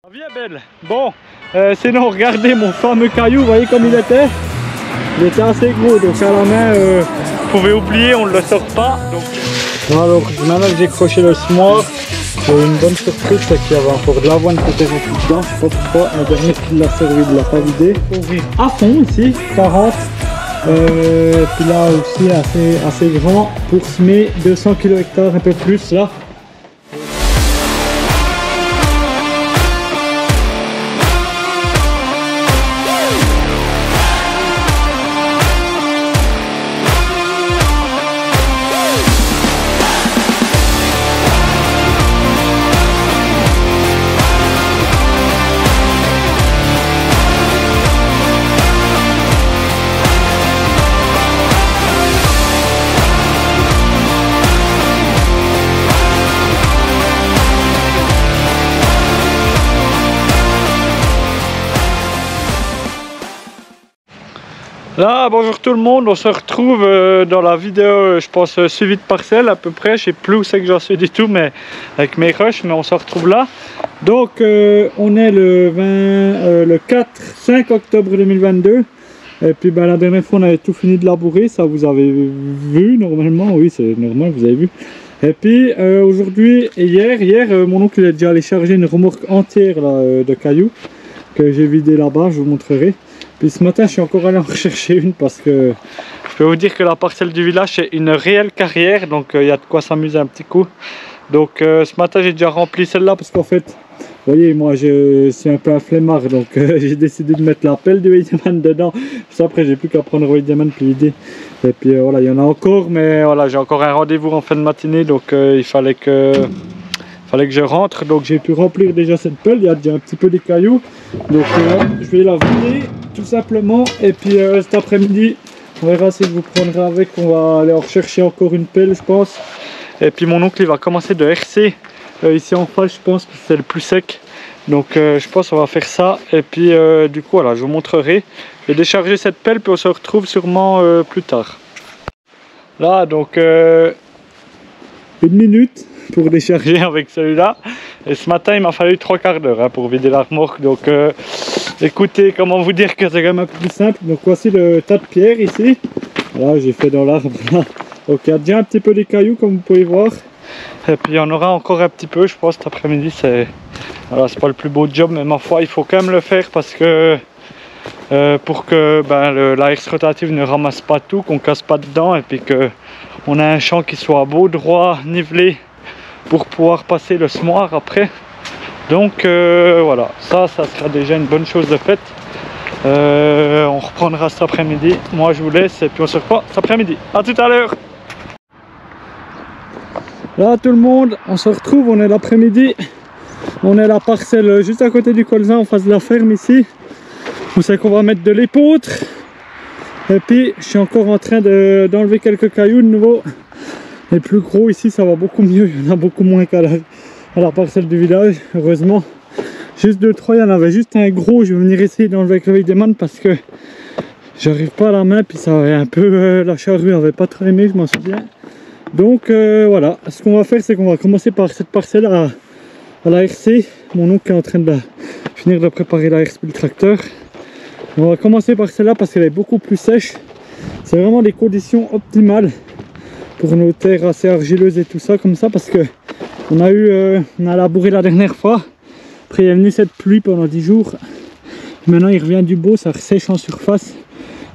Bien belle. Bon, sinon regardez mon fameux caillou, vous voyez comme il était assez gros, donc à la main, vous pouvez oublier, on ne le sort pas. Donc... Alors maintenant que j'ai croché le semoir, une bonne surprise, c'est qu'il y avait encore de l'avoine qui était remplie dedans, je sais pas pourquoi, la dernière qui l'a servi, il l'a pas vidé. Ouvrir à fond ici, 40. Puis là aussi assez grand pour semer 200 kg hectares, un peu plus là. Là, bonjour tout le monde, on se retrouve dans la vidéo, je pense, suivi de parcelle à peu près. Je sais plus où c'est que j'en suis du tout, mais avec mes rushs, mais on se retrouve là. Donc, on est le 5 octobre 2022. Et puis, la dernière fois, on avait tout fini de labourer. Ça, vous avez vu normalement. Oui, c'est normal, vous avez vu. Et puis, aujourd'hui et hier, mon oncle il est déjà allé charger une remorque entière là, de cailloux que j'ai vidé là-bas, je vous montrerai. Puis ce matin, je suis encore allé en rechercher une parce que je peux vous dire que la parcelle du village, c'est une réelle carrière. Donc, il y a de quoi s'amuser un petit coup. Donc, ce matin, j'ai déjà rempli celle-là parce qu'en fait, vous voyez, moi, je suis un peu un flemmard. Donc, j'ai décidé de mettre la pelle de Weideman dedans. Ça, après, j'ai plus qu'à prendre Weideman puis vider. Et puis, voilà, il y en a encore. Mais voilà, j'ai encore un rendez-vous en fin de matinée. Donc, il fallait que je rentre. Donc, j'ai pu remplir déjà cette pelle. Il y a déjà un petit peu des cailloux. Donc, je vais la vider. Tout simplement, et puis cet après-midi on verra si je vous prendrai avec, on va aller en rechercher encore une pelle je pense, et puis mon oncle il va commencer de RC ici en face, je pense que c'est le plus sec, donc je pense qu'on va faire ça, et puis du coup voilà, je vous montrerai. Je vais décharger cette pelle puis on se retrouve sûrement plus tard. Là donc 1 minute pour décharger avec celui-là, et ce matin il m'a fallu 3 quarts d'heure hein, pour vider la remorque, donc écoutez, comment vous dire que c'est quand même un peu plus simple. Donc voici le tas de pierres ici. Là j'ai fait dans l'arbre là. Donc il y a déjà un petit peu des cailloux comme vous pouvez voir. Et puis il y en aura encore un petit peu je pense cet après-midi. Voilà, c'est pas le plus beau job mais ma foi il faut quand même le faire parce que pour que la herse rotative ne ramasse pas tout, qu'on casse pas dedans et puis que on a un champ qui soit beau, droit, nivelé pour pouvoir passer le semoir après. Donc voilà, ça sera déjà une bonne chose de faite. On reprendra cet après-midi. Moi je vous laisse et puis on se revoit cet après-midi. A tout à l'heure. Là tout le monde, on se retrouve, on est l'après-midi. On est à la parcelle juste à côté du colza en face de la ferme ici. Vous savez qu'on va mettre de l'épeautre. Et puis je suis encore en train d'enlever quelques cailloux de nouveau. Les plus gros ici ça va beaucoup mieux, il y en a beaucoup moins qu'à la parcelle du village, heureusement. Juste 2-3, il y en avait juste un gros, je vais venir essayer d'enlever avec le Weideman parce que j'arrive pas à la main, puis ça avait un peu, la charrue avait pas trop aimé, je m'en souviens. Donc voilà, ce qu'on va faire c'est qu'on va commencer par cette parcelle à la RC. Mon oncle est en train de finir de préparer la RC pour le tracteur. On va commencer par celle-là parce qu'elle est beaucoup plus sèche. C'est vraiment des conditions optimales pour nos terres assez argileuses et tout ça comme ça, parce que on a labouré la dernière fois. Après il est venu cette pluie pendant 10 jours. Maintenant il revient du beau, ça ressèche en surface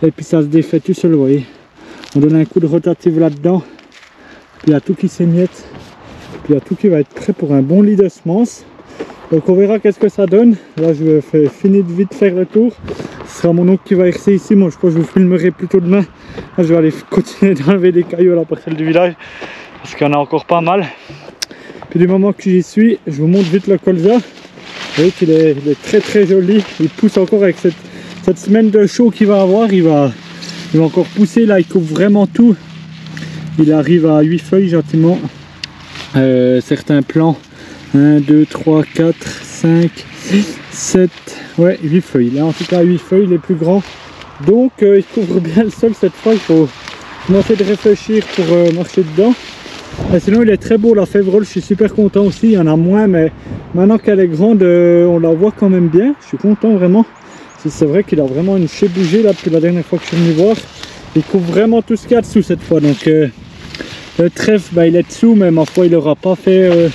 et puis ça se défait tout seul, vous voyez. On donne un coup de rotative là-dedans, puis il y a tout qui s'émiette, puis il y a tout qui va être prêt pour un bon lit de semences. Donc on verra qu'est-ce que ça donne. Là je vais finir de vite faire le tour. Ce sera mon oncle qui va RC ici, moi je pense que je vous filmerai plutôt demain. Là je vais aller continuer d'enlever des cailloux à la parcelle du village parce qu'il y en a encore pas mal. Puis du moment que j'y suis, je vous montre vite le colza. Vous voyez qu'il est très très joli. Il pousse encore avec cette semaine de chaud qu'il va avoir. Il va encore pousser là, il coupe vraiment tout. Il arrive à 8 feuilles gentiment. Certains plants 1, 2, 3, 4, 5, 6, 7, ouais 8 feuilles. Là en tout cas 8 feuilles les plus grands. Donc il couvre bien le sol cette fois. Il faut commencer de réfléchir pour marcher dedans. Et sinon il est très beau la févrole, je suis super content aussi, il y en a moins mais maintenant qu'elle est grande on la voit quand même bien, je suis content vraiment. C'est vrai qu'il a vraiment une chez bougé là depuis la dernière fois que je suis venu voir. Il couvre vraiment tout ce qu'il y a dessous cette fois, donc le trèfle bah, il est dessous mais ma foi il n'aura pas fait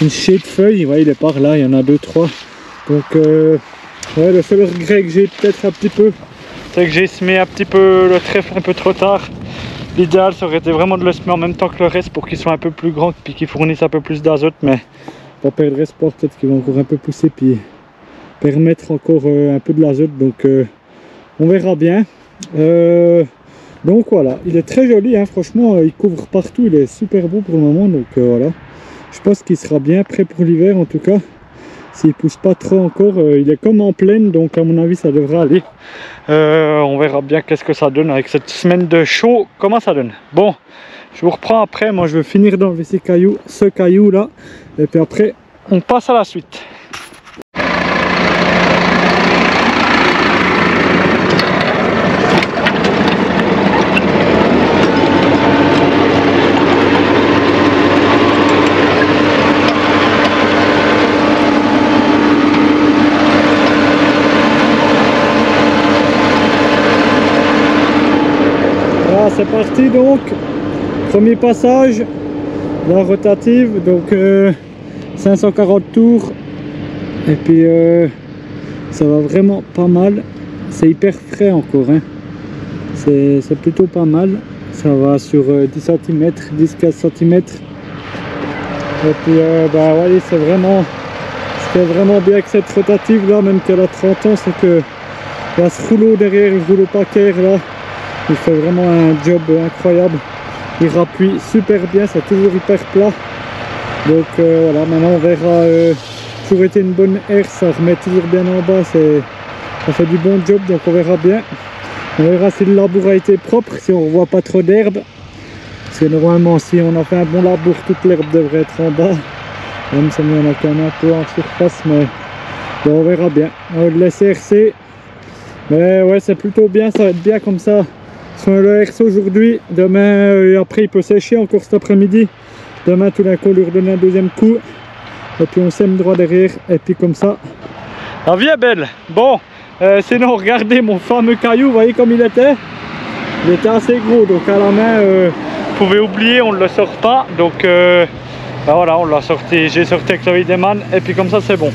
une chez de feuilles, ouais, il est par là, il y en a 2-3. Donc ouais, le seul regret que j'ai peut-être un petit peu, c'est que j'ai semé un petit peu le trèfle un peu trop tard. L'idéal ça aurait été vraiment de le semer en même temps que le reste pour qu'il soit un peu plus grand puis qu'il fournisse un peu plus d'azote, mais pas perdre espoir, peut-être qu'il va encore un peu pousser puis permettre encore un peu de l'azote, donc on verra bien. Donc voilà, il est très joli hein, franchement il couvre partout, il est super beau pour le moment, donc voilà. Je pense qu'il sera bien prêt pour l'hiver en tout cas. S'il pousse pas trop encore, il est comme en plaine, donc à mon avis ça devrait aller. On verra bien qu'est-ce que ça donne avec cette semaine de chaud, comment ça donne. Bon, je vous reprends après, moi je vais finir d'enlever ce caillou là, et puis après on passe à la suite. C'est parti donc, premier passage, la rotative, donc 540 tours, et puis ça va vraiment pas mal, c'est hyper frais encore, hein. C'est plutôt pas mal, ça va sur 10 cm, 10-15 cm, et puis bah ouais, c'est vraiment, ce qui est vraiment bien avec cette rotative là, même qu'elle a 30 ans, c'est que il y a ce rouleau derrière, le rouleau paquet là. Il fait vraiment un job incroyable, il rappuie super bien, c'est toujours hyper plat. Donc voilà, maintenant on verra, toujours été une bonne air, ça remet toujours bien en bas, ça fait du bon job, donc on verra bien. On verra si le labour a été propre, si on ne voit pas trop d'herbe. Parce que normalement si on a fait un bon labour, toute l'herbe devrait être en bas. Même si on a quand même un peu en surface, mais bon, on verra bien. On va le laisser RC. Mais ouais, c'est plutôt bien, ça va être bien comme ça. Si on le RC aujourd'hui, demain, après il peut sécher encore cet après-midi. Demain tout d'un coup on lui redonne un deuxième coup. Et puis on sème droit derrière. Et puis comme ça, la vie est belle. Bon, sinon regardez mon fameux caillou, vous voyez comme il était. Il était assez gros, donc à la main, vous pouvez oublier, on ne le sort pas. Donc ben voilà, on l'a sorti, j'ai sorti avec le Wideman. Et puis comme ça c'est bon.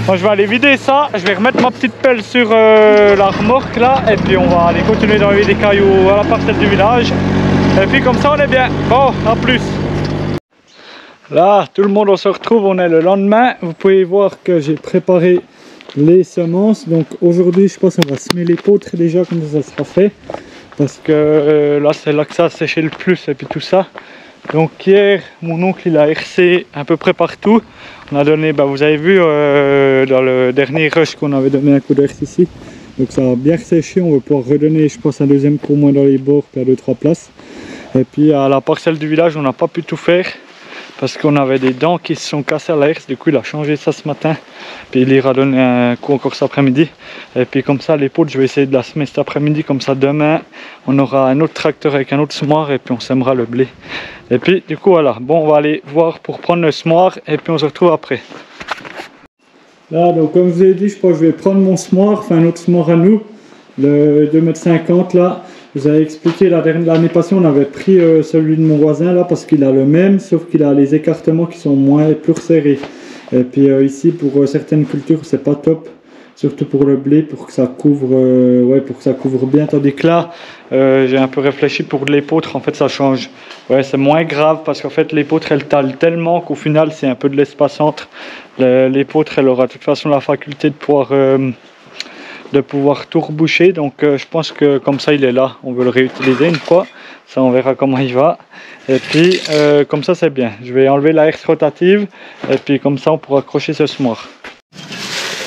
Moi je vais aller vider ça, je vais remettre ma petite pelle sur la remorque là, et puis on va aller continuer d'enlever des cailloux à la parcelle du village. Et puis comme ça on est bien. Bon, à plus. Là, tout le monde on se retrouve, on est le lendemain. Vous pouvez voir que j'ai préparé les semences. Donc aujourd'hui je pense qu'on va semer l'épeautre déjà, comme ça sera fait. Parce que là c'est là que ça a séché le plus et puis tout ça. Donc hier, mon oncle il a hercé à peu près partout. On a donné, bah, vous avez vu dans le dernier rush qu'on avait donné un coup d'herse ici. Donc ça a bien séché, on va pouvoir redonner je pense un deuxième coup au moins dans les bords, puis à 2-3 places. Et puis à la parcelle du village on n'a pas pu tout faire. Parce qu'on avait des dents qui se sont cassées à la herse, du coup il a changé ça ce matin. Puis il ira donner un coup encore cet après-midi. Et puis comme ça l'épaule je vais essayer de la semer cet après-midi, comme ça demain on aura un autre tracteur avec un autre semoir et puis on sèmera le blé. Et puis du coup voilà, bon on va aller voir pour prendre le semoir et puis on se retrouve après. Là donc comme je vous ai dit, je pense que je vais prendre mon semoir, enfin un autre semoir à nous, le 2,50 m là. Vous avez expliqué l'année passée on avait pris celui de mon voisin là parce qu'il a le même, sauf qu'il a les écartements qui sont plus resserrés. Et puis ici pour certaines cultures c'est pas top, surtout pour le blé, pour que ça couvre, ouais, pour que ça couvre bien. Tandis que là j'ai un peu réfléchi pour de l'épeautre, en fait ça change. Ouais, c'est moins grave parce qu'en fait l'épeautre elle tale tellement qu'au final c'est un peu de l'espace entre. L'épeautre elle aura de toute façon la faculté de pouvoir tout reboucher, donc je pense que comme ça il est là, on veut le réutiliser une fois, ça on verra comment il va, et puis comme ça c'est bien. Je vais enlever la herse rotative et puis comme ça on pourra accrocher ce semoir.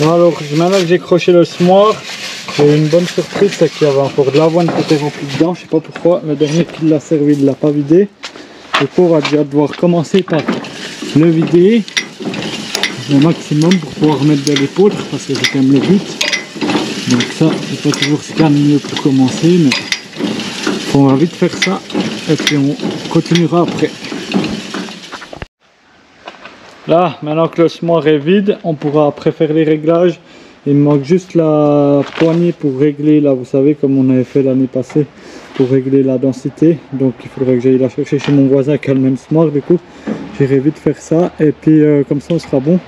Alors maintenant que j'ai accroché le semoir, j'ai une bonne surprise, c'est qu'il y avait encore de l'avoine qui était remplie dedans, je sais pas pourquoi, le dernier qui l'a servi il ne l'a pas vidé. Du coup on va déjà devoir commencer par le vider au maximum pour pouvoir remettre de l'épeautre, parce que c'est quand même le but. Donc ça, c'est pas toujours ce qu'il y a de mieux pour commencer, mais on va vite faire ça et puis on continuera après. Là, maintenant que le semoir est vide, on pourra après faire les réglages. Il me manque juste la poignée pour régler, là, vous savez, comme on avait fait l'année passée, pour régler la densité. Donc il faudrait que j'aille la chercher chez mon voisin qui a le même semoir, du coup. J'irai vite faire ça, et puis comme ça on sera bon.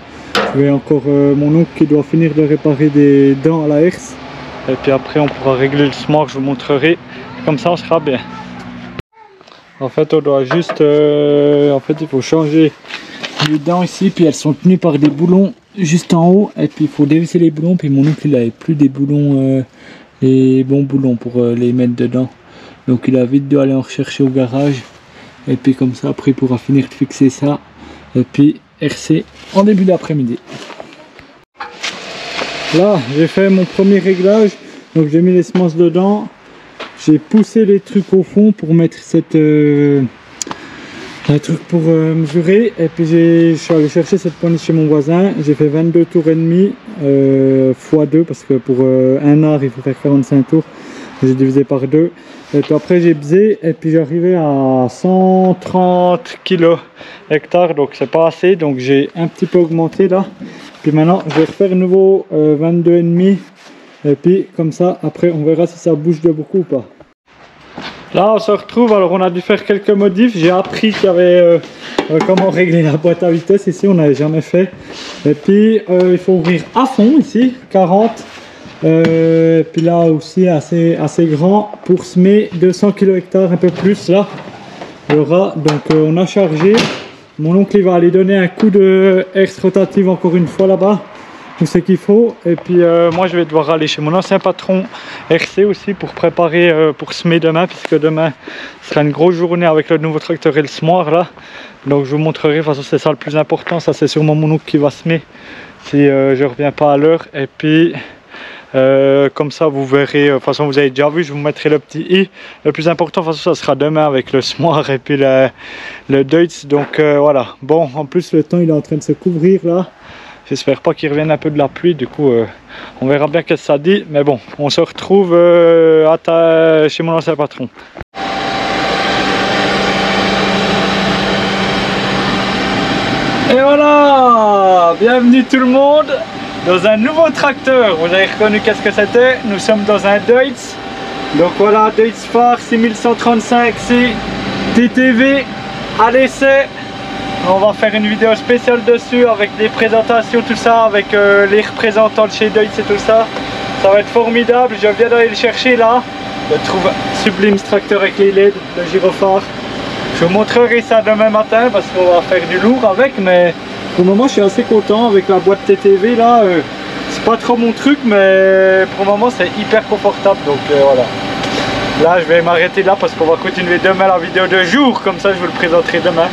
Je vais encore mon oncle qui doit finir de réparer des dents à la herse. Et puis après on pourra régler le semoir, je vous montrerai. Comme ça on sera bien. En fait on doit juste... en fait il faut changer les dents ici, puis elles sont tenues par des boulons juste en haut, et puis il faut dévisser les boulons, puis mon oncle il avait plus des boulons, les bons boulons pour les mettre dedans, donc il a vite dû aller en rechercher au garage, et puis comme ça après il pourra finir de fixer ça, et puis RC en début d'après-midi. Là j'ai fait mon premier réglage, donc j'ai mis les semences dedans, j'ai poussé les trucs au fond pour mettre cette... un truc pour mesurer, et puis je suis allé chercher cette poignée chez mon voisin. J'ai fait 22 tours et demi x 2 parce que pour un art il faut faire 45 tours. J'ai divisé par 2, et puis après j'ai pesé, et puis j'arrivais à 130 kg hectares, donc c'est pas assez, donc j'ai un petit peu augmenté là. Puis maintenant je vais refaire nouveau 22 et demi, et puis comme ça après on verra si ça bouge de beaucoup ou pas. Là on se retrouve, alors on a dû faire quelques modifs, j'ai appris qu'il y avait comment régler la boîte à vitesse ici, on n'avait jamais fait. Et puis il faut ouvrir à fond ici, 40. Et puis là aussi assez grand pour semer 200 kg hectares, un peu plus là. Il y aura, donc on a chargé. Mon oncle il va aller donner un coup de herse rotative encore une fois là-bas. Tout ce qu'il faut, et puis moi je vais devoir aller chez mon ancien patron RC aussi pour préparer pour semer demain, puisque demain sera une grosse journée avec le nouveau tracteur et le semoir là, donc je vous montrerai. De toute façon c'est ça le plus important, ça c'est sûrement mon oncle qui va semer si je reviens pas à l'heure, et puis comme ça vous verrez, de toute façon vous avez déjà vu, je vous mettrai le petit i. Le plus important de toute façon ça sera demain avec le semoir et puis le Deutz, donc voilà. Bon, en plus le temps il est en train de se couvrir là. J'espère pas qu'il revienne un peu de la pluie, du coup on verra bien ce que ça dit. Mais bon, on se retrouve chez mon ancien patron. Et voilà, bienvenue tout le monde dans un nouveau tracteur. Vous avez reconnu qu'est-ce que c'était? Nous sommes dans un Deutz. Donc voilà, Deutz Fahr 6135C TTV à l'essai. On va faire une vidéo spéciale dessus avec des présentations, tout ça, avec les représentants de chez Deutz et tout ça. Ça va être formidable. Je viens d'aller le chercher là. Je trouve sublime ce tracteur avec les LED, le gyrophare. Je vous montrerai ça demain matin parce qu'on va faire du lourd avec, mais pour le moment je suis assez content avec la boîte TTV là. C'est pas trop mon truc, mais pour le moment c'est hyper confortable, donc voilà. Là je vais m'arrêter là parce qu'on va continuer demain la vidéo de jour, comme ça je vous le présenterai demain.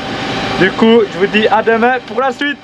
Du coup, je vous dis à demain pour la suite.